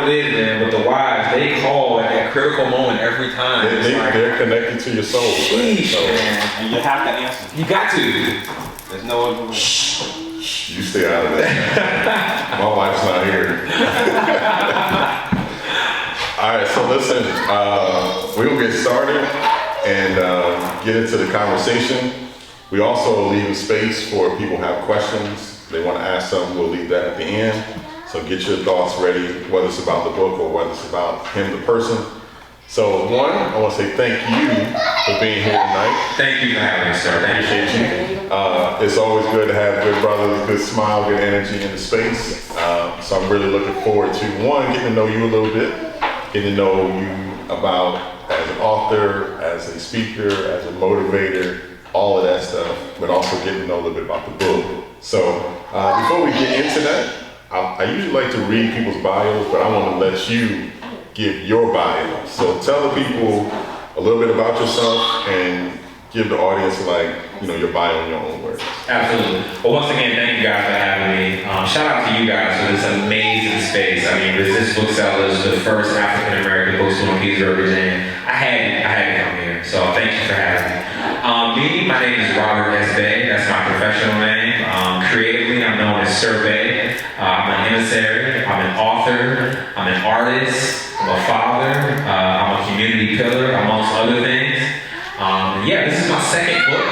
what it is, man. With the wives, they call at that critical moment every time. They're connected to your soul. Sheesh, right? man. And you have to answer. You got to. There's no other way. You stay out of that. My wife's not here. All right, so listen, we'll get started and get into the conversation. We also leave a space for people who have questions. They want to ask something, we'll leave that at the end. So get your thoughts ready, whether it's about the book or whether it's about him, the person. So one, I want to say thank you for being here tonight. Thank you for having me, sir. Appreciate you. It's always good to have good brothers, good smile, good energy in the space. So I'm really looking forward to, one, getting to know you a little bit, getting to know you about as an author, as a speaker, as a motivator, all of that stuff, but also getting to know a little bit about the book. So before we get into that, I usually like to read people's bios, but I want to let you give your bio. So tell the people a little bit about yourself and give the audience your bio in your own words. Absolutely. Well, once again, thank you guys for having me. Shout out to you guys for this amazing space. I mean, this Booksellers, the first African-American bookstore in Pittsburgh, Virginia. I had to come here, so thank you for having me. My name is Robert S. Bay. That's my professional name. Creatively, I'm known as Sir Bay. I'm an emissary. I'm an author. I'm an artist. I'm a father. I'm a community pillar, amongst other things. This is my second book,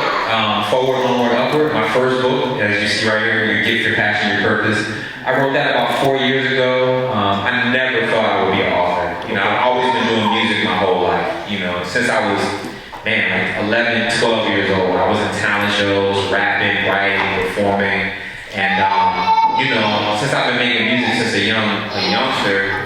Forward, Onward, Upward. My first book, as you see right here, Your Gift, Your Passion, Your Purpose. I wrote that about 4 years ago. I never thought I would be an author. I've always been doing music my whole life. Since I was, like 11, 12 years old. I was in talent shows, rapping, writing, performing. And, since I've been making music since a youngster,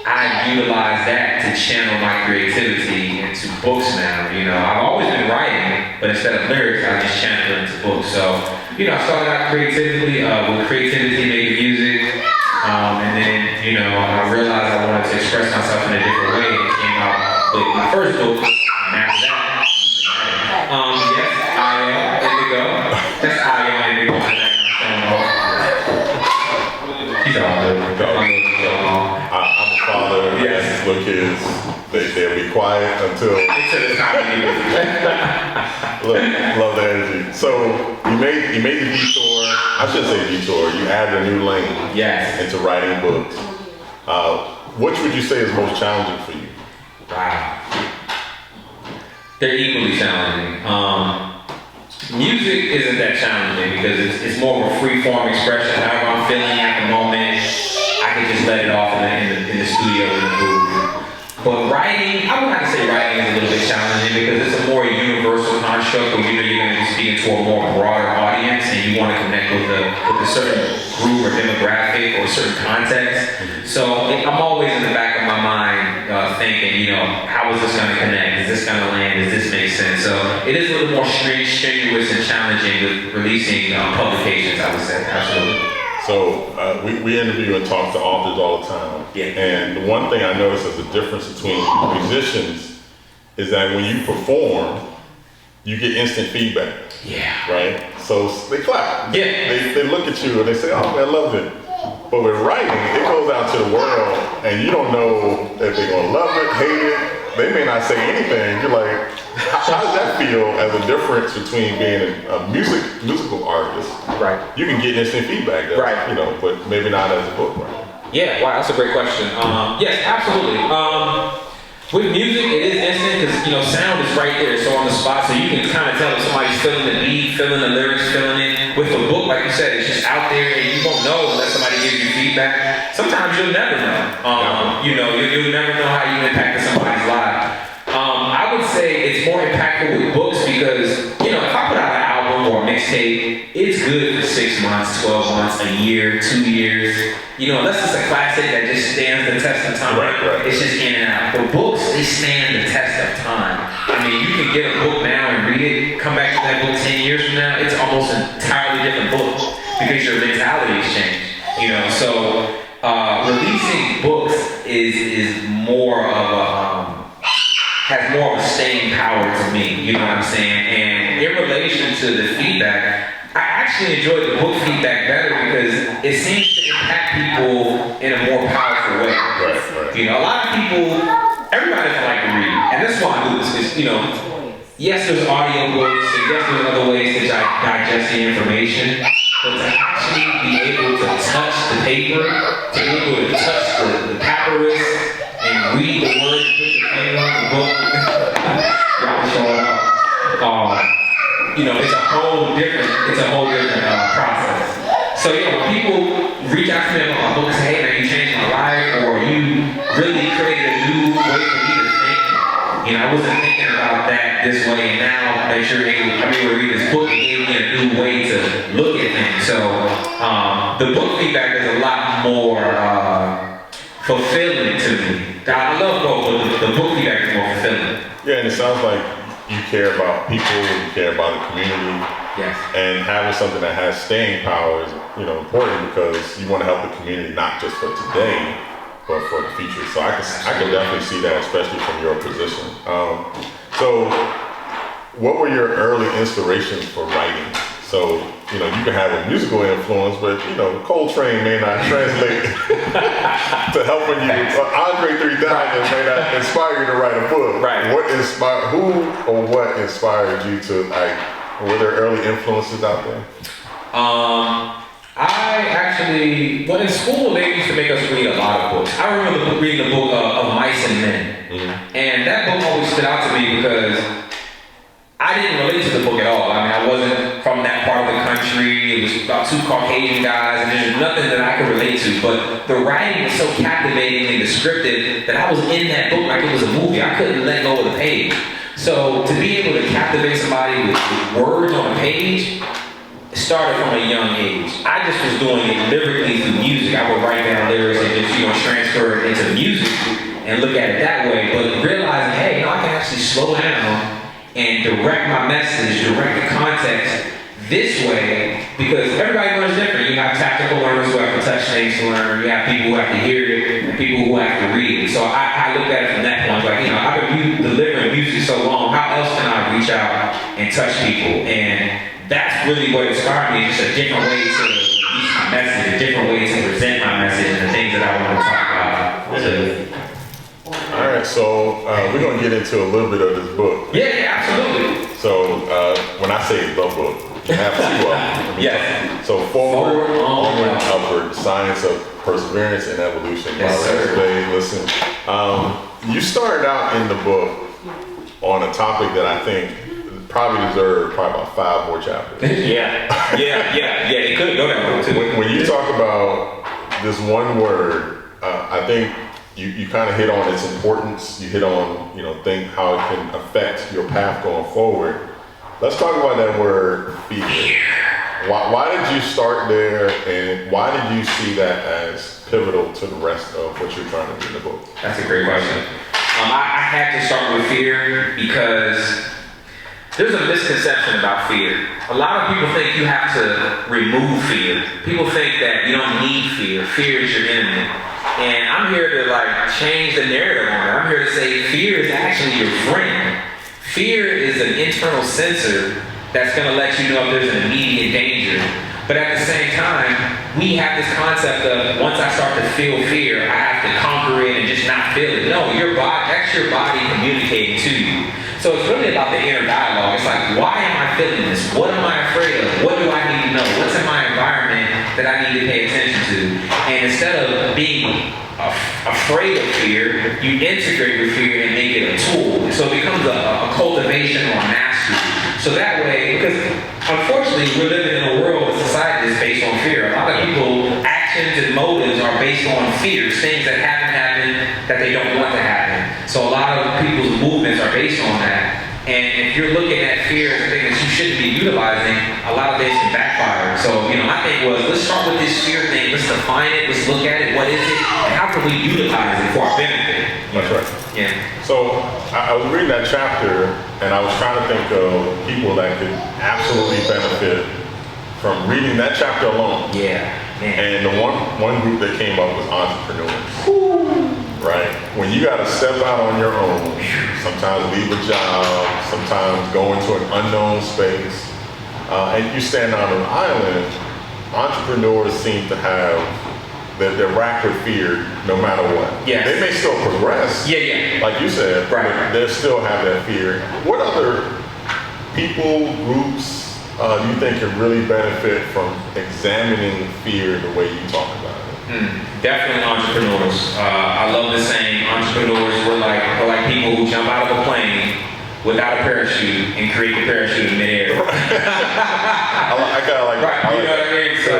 I utilize that to channel my creativity into books now. I've always been writing, but instead of lyrics, I just channel it into books. So, I started out with creativity, making music, and then, I realized I wanted to express myself in a different way, and came out with my first book. And after that, yes, I am Indigo. That's I am Indigo. He's all good. I'm a father. Yes. Little kids, they'll be quiet until the time of year. love the energy. So you made the detour. I shouldn't say detour. You added a new lane. Yes. Into writing books. Which would you say is most challenging for you? Wow. They're equally challenging. Music isn't that challenging because it's more of a free-form expression. However I'm feeling at the moment, I can just let it off in the studio, in the booth. But writing, I would have to say writing is a little bit challenging because it's a more universal construct where you're going to be speaking to a more broader audience and you want to connect with a certain group or demographic or a certain context. So I'm always in the back of my mind thinking, how is this going to connect? Is this going to land? Does this make sense? So it is a little more strenuous and challenging with releasing publications, I would say. Absolutely. So we interview and talk to authors all the time. Yeah. And the one thing I notice as a difference between musicians is that when you perform, you get instant feedback. Yeah. Right? So they clap. Yeah. They look at you and they say, oh, I love it. But with writing, it goes out to the world and you don't know if they're going to love it, hate it. They may not say anything. You're like, how does that feel as a difference between being a musical artist? Right. You can get instant feedback, though, right? But maybe not as a book writer. Yeah. Wow, that's a great question. Yes, absolutely. With music, it is instant because sound is right there, so on the spot, so you can kind of tell if somebody's feeling the beat, feeling the lyrics, feeling it. With a book, like you said, it's just out there, and you won't know unless somebody gives you feedback. Sometimes you'll never know. You'll never know how you impacted somebody's life. I would say it's more impactful with books because if I put out an album or a mixtape, it's good for 6 months, 12 months, a year, 2 years. Unless it's a classic that just stands the test of time. Right. It's just in and out. But books, they stand the test of time. I mean, you can get a book now and read it, come back to that book 10 years from now, it's almost an entirely different book because your mentality has changed. So releasing books is more of has more of a staying power to me, you know what I'm saying? And in relation to the feedback, I actually enjoyed the book feedback better because it seems to impact people in a more powerful way. You know, a lot of people, everybody doesn't like to read, and that's why I do this. Is, you know, yes, there's audiobooks, and yes, there's other ways to digest the information, but to actually be able to touch the paper, to be able to touch the papyrus, and read the words and put your finger on the book, y'all showing up. You know, it's a whole different process. So, you know, when people reach out to me about my book and say, hey man, you changed my life, or you really created a new way for me to think. You know, I wasn't thinking about that this way, and now that I'm able to read this book, it gave me a new way to look at things. So, the book feedback is a lot more fulfilling to me. I love both, but the book feedback is more fulfilling. Yeah, and it sounds like you care about people, you care about the community. Yes. And having something that has staying power is, you know, important because you want to help the community not just for today, but for the future. So I can definitely see that, especially from your position. So what were your early inspirations for writing? So, you know, you can have a musical influence, but, you know, Coltrane may not translate to helping you. Andre 3000 may not inspire you to write a book. Right. Who or what inspired you to, like, were there early influences out there? I actually, well, in school, they used to make us read a lot of books. I remember reading the book of Mice and Men. Mm-hmm. And that book always stood out to me because I didn't relate to the book at all. I mean, I wasn't from that part of the country. It was about two Caucasian guys, and there's nothing that I could relate to. But the writing was so captivating and descriptive that I was in that book like it was a movie. I couldn't let go of the page. So to be able to captivate somebody with words on a page, it started from a young age. I just was doing it lyrically through music. I would write down lyrics and just, you know, transfer it into music and look at it that way. But realizing, hey, you know, I can actually slow down and direct my message, direct the context this way, because everybody learns different. You have tactical learners who have to touch things to learn. You have people who have to hear it, and people who have to read it. So I look at it from that point. Like, you know, I've been delivering music so long. How else can I reach out and touch people? And that's really what inspired me. Just a different way to use my message, a different way to present my message, and the things that I want to talk about. All right, so we're going to get into a little bit of this book. Yeah, absolutely. So when I say the book, you have two of them. Yes. So Forward, Onward, and Upward, The Science of Perseverance and Evolution. Yes, sir. Listen, you started out in the book on a topic that I think probably deserved about 5 more chapters. Yeah, it could go that way too. When you talk about this one word, I think you kind of hit on its importance. You hit on, you know, think how it can affect your path going forward. Let's talk about that word, fear. Why did you start there, and why did you see that as pivotal to the rest of what you're trying to do in the book? That's a great question. I had to start with fear because there's a misconception about fear. A lot of people think you have to remove fear. People think that you don't need fear. Fear is your enemy. And I'm here to change the narrative on it. I'm here to say fear is actually your friend. Fear is an internal sensor that's going to let you know if there's an immediate danger. But at the same time, we have this concept of once I start to feel fear, I have to conquer it and just not feel it. No, that's your body communicating to you. So it's really about the inner dialogue. It's like, why am I feeling this? What am I afraid of? What do I need to know? What's in my environment that I need to pay attention to? And instead of being afraid of fear, you integrate your fear and make it a tool. So it becomes a cultivation or a mastery. So that way, because unfortunately we're living in a world, a society that's based on fear. A lot of people, actions and motives are based on fears, things that haven't happened that they don't want to happen. So a lot of people's movements are based on that. And if you're looking at fear as a thing that you shouldn't be utilizing, a lot of this can backfire. So, my thing was, let's start with this fear thing. Let's define it. Let's look at it. What is it? And how can we utilize it for our benefit? That's right. Yeah. So I was reading that chapter, and I was trying to think of people that could absolutely benefit from reading that chapter alone. Yeah, man. And the one group that came up was entrepreneurs. Ooh. Right? When you got to step out on your own, sometimes leave a job, sometimes go into an unknown space, and you stand on an island, entrepreneurs seem to have, they're racked with fear no matter what. Yes. They may still progress. Yeah. Like you said, Right. but they still have that fear. What other people, groups, do you think could really benefit from examining fear the way you talk about it? Definitely entrepreneurs. I love the saying, entrepreneurs we're like people who jump out of a plane without a parachute and create the parachute in midair. I kind of like Right, you know what I mean? So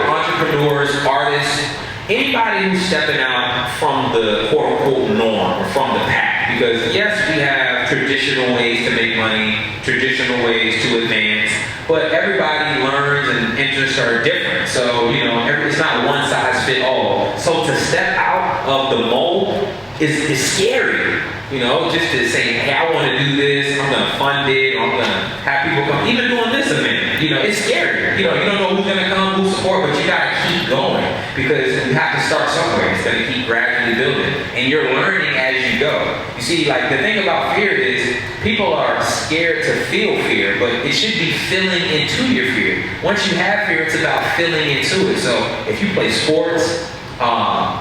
entrepreneurs, artists, anybody who's stepping out from the quote-unquote norm or from the pack. Because yes, we have traditional ways to make money, traditional ways to advance, but everybody learns and interests are different. So, you know, it's not one size fit all. So to step out of the mold is scary. You know, just to say, hey, I want to do this, I'm going to fund it, I'm going to have people come, even doing this event, you know, it's scary. You know, you don't know who's going to come, who's support, but you got to keep going because you have to start somewhere. It's going to keep gradually building. And you're learning as you go. You see, like, the thing about fear is people are scared to feel fear, but it should be filling into your fear. Once you have fear, it's about filling into it. So if you play sports,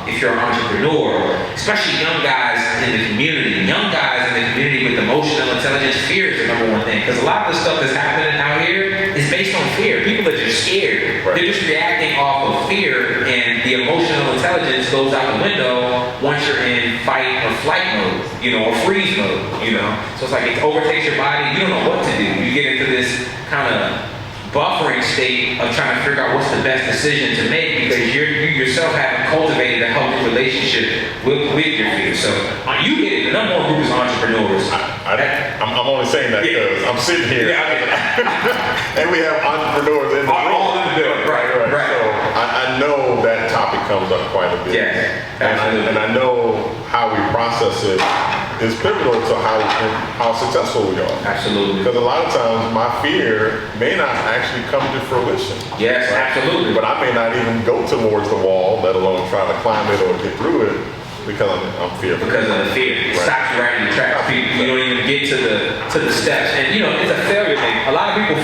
if you're an entrepreneur, especially young guys in the community with emotional intelligence, fear is the number one thing. Because a lot of the stuff that's happening out here is based on fear. People are just scared. Right. They're just reacting off of fear, and the emotional intelligence goes out the window once you're in fight or flight mode, you know, or freeze mode, you know. So it's like it overtakes your body. You don't know what to do. You get into this kind of buffering state of trying to figure out what's the best decision to make because you yourself haven't cultivated a healthy relationship with your fear. So you get it. The number one group is entrepreneurs. I'm only saying that because I'm sitting here and we have entrepreneurs in the room. All in the building. Right. So I know that topic comes up quite a bit. Yes, absolutely. And I know how we process it is pivotal to how successful we are. Absolutely. Because a lot of times my fear may not actually come to fruition. Yes, right? Absolutely. But I may not even go towards the wall, let alone try to climb it or get through it because I'm fearful. Because of the fear. It stops you right in your tracks. You don't even get to the steps. And you know, it's a failure thing. A lot of people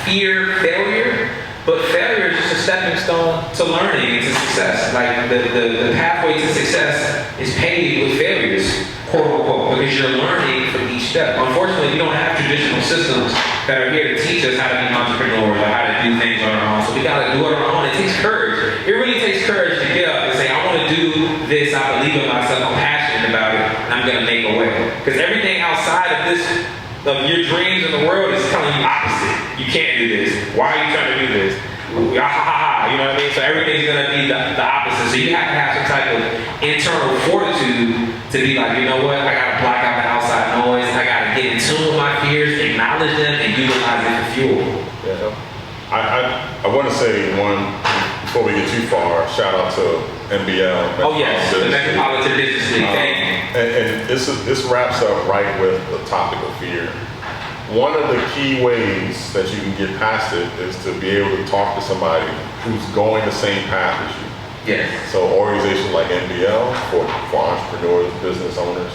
fear failure, but failure is just a stepping stone to learning and to success. Like the pathway to success is paved with failures, quote unquote, because you're learning from each step. Unfortunately, we don't have traditional systems that are here to teach us how to be entrepreneurs or how to do things on our own. So we gotta do it on our own. It takes courage. It really takes courage to get up and say, I want to do this, I believe in myself, I'm passionate about it, and I'm gonna make a way. Because everything outside of this, of your dreams in the world is telling you opposite. You can't do this. Why are you trying to do this? You know what I mean? So everything's gonna be the opposite. So you have to have some type of internal fortitude to be like, you know what? I gotta block out the outside noise. I gotta get in tune with my fears, acknowledge them, and utilize it for fuel. Yeah. I want to say before we get too far, shout out to MBL. Oh yes, the Metropolitan Business League. Thank you. And this wraps up right with the topic of fear. One of the key ways that you can get past it is to be able to talk to somebody who's going the same path as you. Yes. So organizations like NBL for entrepreneurs, business owners.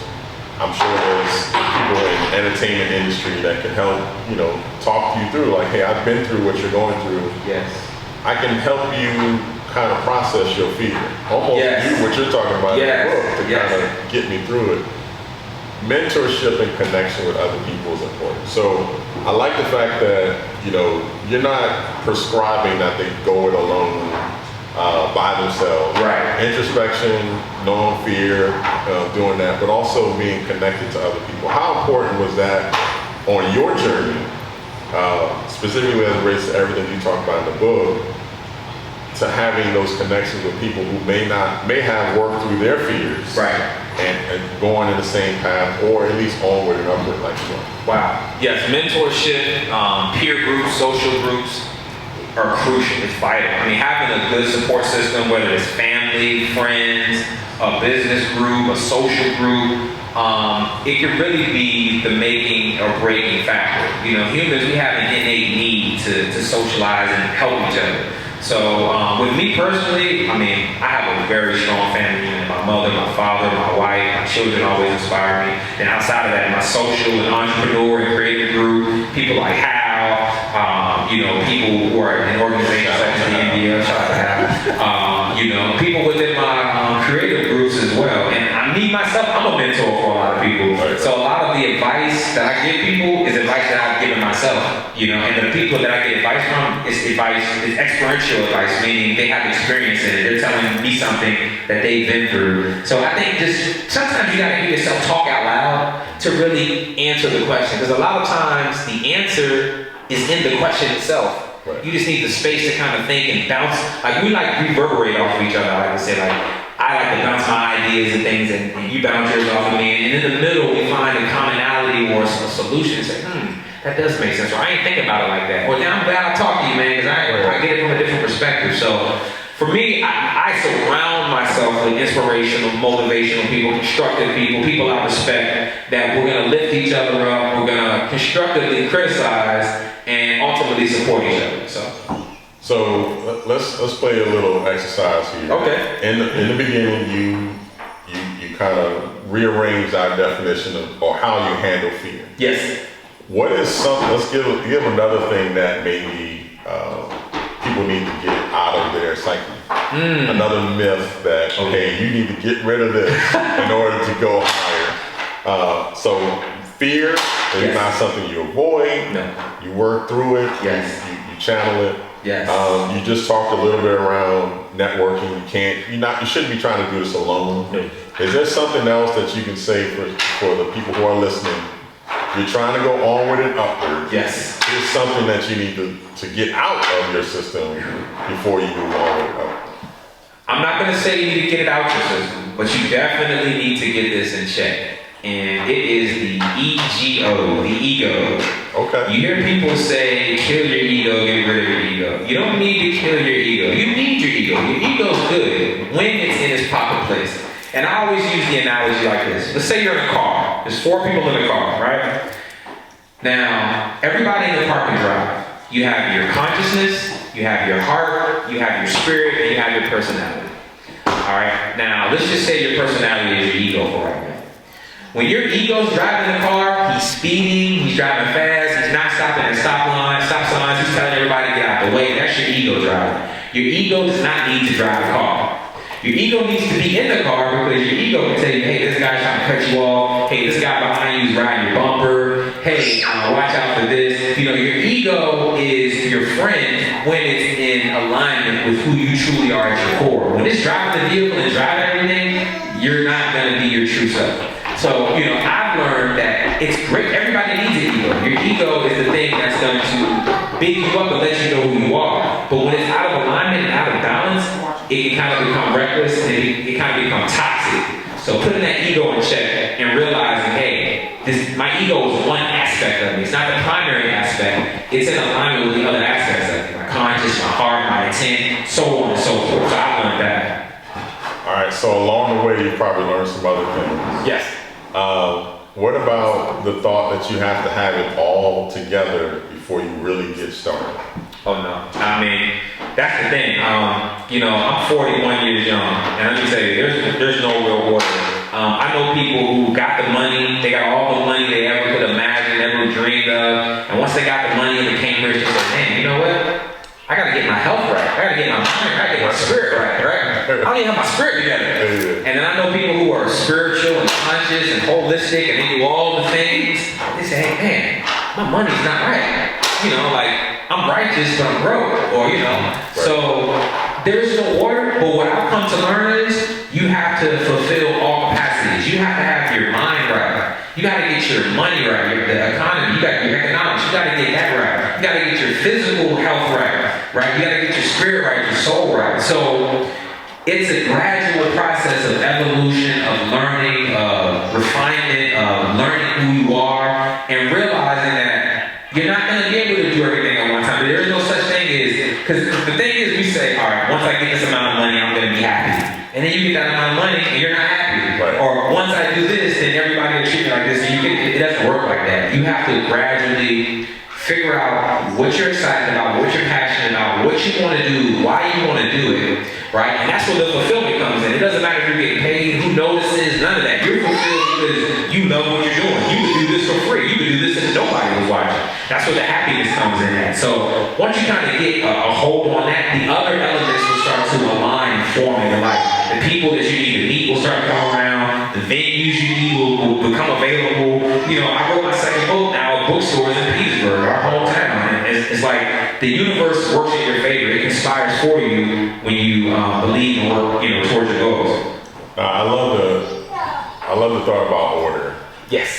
I'm sure there's people in the entertainment industry that can help, you know, talk you through like, hey, I've been through what you're going through. Yes. I can help you kind of process your fear. Almost do what you're talking about in the book to kind of get me through it. Mentorship and connection with other people is important. So I like the fact that, you know, you're not prescribing that they go it alone by themselves. Right. Introspection, knowing fear, doing that, but also being connected to other people. How important was that on your journey, specifically as it relates to everything you talk about in the book, to having those connections with people who may have worked through their fears, right, and going in the same path, or at least onward and upward, like you know. Wow. Yes, mentorship, peer groups, social groups are crucial. It's vital. I mean, having a good support system, whether it's family, friends, a business group, a social group, it can really be the making or breaking factor. You know, humans, we have an innate need to socialize and help each other. So with me personally, I mean, I have a very strong family unit. My mother, my father, my wife, my children always inspire me. And outside of that, my social and entrepreneur and creative group, people like Hal, you know, people who are in organizations such as the India, shout out to Hal, you know, people within my creative groups me myself, I'm a mentor for a lot of people. Right. So a lot of the advice that I give people is advice that I've given myself. You know, and the people that I get advice from is experiential advice, meaning they have experience in it. They're telling me something that they've been through. So I think just sometimes you gotta hear yourself talk out loud to really answer the question. Because a lot of times the answer is in the question itself. Right. You just need the space to kind of think and bounce. Like we like reverberate off of each other. I like to say, like I like to bounce my ideas and things, and you bounce yours off of me. And in the middle, we find a commonality or a solution. Say, that does make sense. Or I ain't thinking about it like that. Or I'm glad I talked to you, man, because I get it from a different perspective. So for me, I surround myself with inspirational, motivational people, constructive people, people I respect, that we're gonna lift each other up. We're gonna constructively criticize and ultimately support each other. So let's play a little exercise here. Okay. In the beginning, you kind of rearrange our definition of or how you handle fear. Yes. What is something? Let's give another thing that maybe people need to get out of their psyche. Another myth that okay, you need to get rid of this in order to go higher. So fear is not something you avoid. No. You work through it. Yes. You channel it. Yes. You just talked a little bit around networking. You shouldn't be trying to do this alone. No. Is there something else that you can say for the people who are listening? You're trying to go onward and upward. Yes. Here's something that you need to get out of your system before you move onward and upward. I'm not going to say you need to get it out your system, but you definitely need to get this in check. And it is the EGO, the ego. Okay. You hear people say, kill your ego, get rid of your ego. You don't need to kill your ego. You need your ego. Your ego's good when it's in its proper place. And I always use the analogy like this. Let's say you're in a car. There's 4 people in the car, right? Now, everybody in the car can drive. You have your consciousness, you have your heart, you have your spirit, and you have your personality. All right? Now, let's just say your personality is your ego for right now. When your ego's driving the car, he's speeding, he's driving fast, he's not stopping at stop signs, he's telling everybody to get out the way. That's your ego driving. Your ego does not need to drive the car. Your ego needs to be in the car because your ego can tell you, hey, this guy's trying to cut you off. Hey, this guy behind you is riding your bumper. Hey, watch out for this. You know, your ego is your friend when it's in alignment with who you truly are at your core. When it's driving the vehicle and driving everything, you're not going to be your true self. So, you know, I've learned that it's great. Everybody needs an ego. Your ego is the thing that's going to big you up and let you know who you are. But when it's out of alignment and out of balance, it can kind of become reckless and it kind of become toxic. So putting that ego in check and realizing, hey, my ego is one aspect of me. It's not the primary aspect. It's in alignment with the other aspects of me. My conscience, my heart, my intent, so on and so forth. So I learned that. All right, so along the way, you probably learned some other things. Yes. What about the thought that you have to have it all together before you really get started? Oh no, I mean, that's the thing. You know, I'm 41 years young, and let me tell you, there's no real order. I know people who got the money, they got all the money they ever could imagine, ever dreamed of, and once they got the money and became rich, they said, man, you know what? I gotta get my health right. I gotta get my mind, I gotta get my spirit right? I don't even have my spirit together. And then I know people who are spiritual and conscious and holistic and they do all the things. They say, hey man, my money's not right. You know, like, I'm righteous, but I'm broke, or you know. So there's no order, but what I've come to learn is you have to fulfill all capacities. You have to have your mind right. You got to get your money right, the economy. You got your economics. You got to get that right. You got to get your physical health right? You got to get your spirit right, your soul right. So it's a gradual process of evolution, of learning, of refinement, of learning who you are, and realizing that you're not going to be able to do everything at one time. There is no such thing as, because the thing is we say, all right, once I get this amount of money, I'm going to be happy. And then you get that amount of money and you're not happy. Right. Or once I do this, then everybody will treat me like this. It doesn't work like that. You have to gradually figure out what you're excited about, what you're passionate about, what you want to do, why you want to do it, right? And that's where the fulfillment comes in. It doesn't matter if you're getting paid, who notices, none of that. You're fulfilled because you love what you're doing. You would do this for free. You would do this if nobody was watching. That's where the happiness comes in at. So once you kind of get a hold on that, the other elements will start to align and form in your life. The people that you need to meet will start to come around. The menus you need will become available. You know, I wrote my second book now at bookstores in Petersburg, our hometown. And it's like the universe works in your favor. It conspires for you when you believe and work, you know, towards your goals. I love the thought about order. Yes.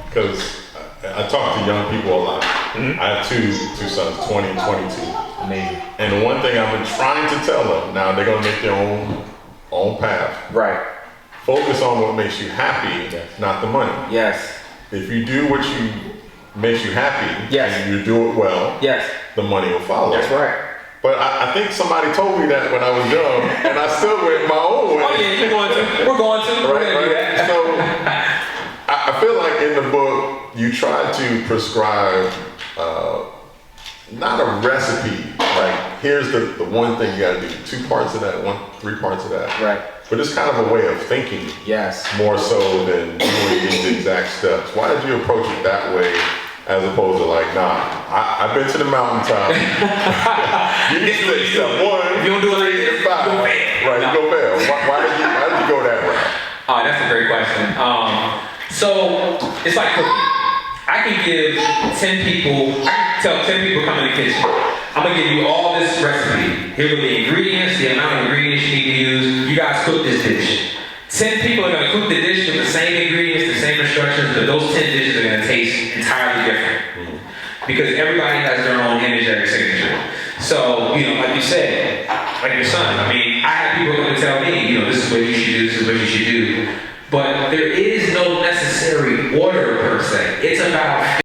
Because I talk to young people a lot. Mm-hmm. I have two sons, 20 and 22. Amazing. And the one thing I've been trying to tell them, now they're gonna make their own path. Right. Focus on what makes you happy, not the money. Yes. If you do what makes you happy, Yes. and you do it well, Yes. the money will follow. That's right. But I think somebody told me that when I was young, and I still went my own way. Oh yeah, you're going to. We're going to. We're gonna do that. So I feel like in the book you try to prescribe not a recipe, like here's the one thing you gotta do, 2 parts of that, 3 parts of that. Right. But it's kind of a way of thinking. Yes. More so than doing these exact steps. Why did you approach it that way as opposed to like, nah, I've been to the mountaintop. You need to take step 1, you don't do it like this, 5. you go fail. Right, No. you go fail. Why did you go that route? Oh, that's a great question. So it's like cooking. I can give 10 people, I can tell 10 people come in the kitchen, I'm gonna give you all this recipe. Here are the ingredients, the amount of ingredients you need to use. You guys cook this dish. 10 people are gonna cook the dish with the same ingredients, the same instructions, but those 10 dishes are gonna taste entirely different. Because everybody has their own energetic signature. So, you know, like you said, like your son, I mean, I have people who tell me, you know, this is what you should do, this is what you should do. But there is no necessary order per se. It's about